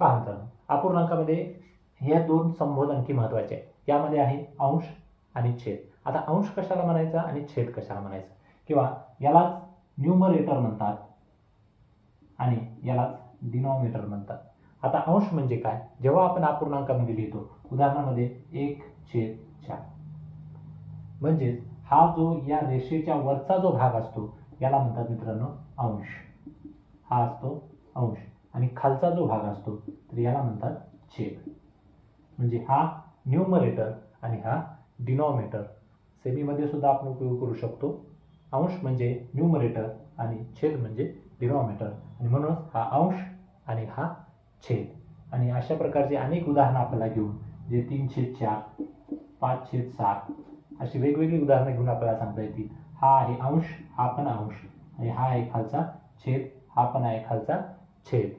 पहा मित्रांनो, अपूर्णांकामध्ये हे दोन संबोध आणखी महत्त्वाचे आहेत. यामध्ये आहे अंश आणि छेद. आता अंश कशाला म्हणायचा आणि छेद कशाला म्हणायचा, किंवा यालाच न्यूमरेटर म्हणतात आणि यालाच डिनॉमिनेटर म्हणतात. आता अंश म्हणजे काय, जेव्हा आपण अपूर्णांकामध्ये लिहितो, उदाहरणामध्ये 1/4 म्हणजे हा जो या रेषेच्या वरचा जो भाग असतो याला म्हणतात मित्रांनो अंश. हा असतो अंश. आणि खालचा जो भाग असतो तर याला म्हणतात छेद. म्हणजे हा न्यूमरेटर आणि हा डिनॉमिनेटर. सेमीमध्ये सुद्धा आपण उपयोग करू शकतो. अंश म्हणजे न्यूमरेटर आणि छेद म्हणजे डिनॉमिनेटर, आणि म्हणून हा अंश आणि हा छेद. आणि अशा प्रकारचे अनेक उदाहरणं आपल्याला घेऊन, जे 3/4, 5/7 अशी वेगवेगळी उदाहरणं घेऊन आपल्याला सांगता येतील. हा आहे अंश, हा पण अंश, आणि हा आहे खालचा छेद, हा पण आहे खालचा छेद.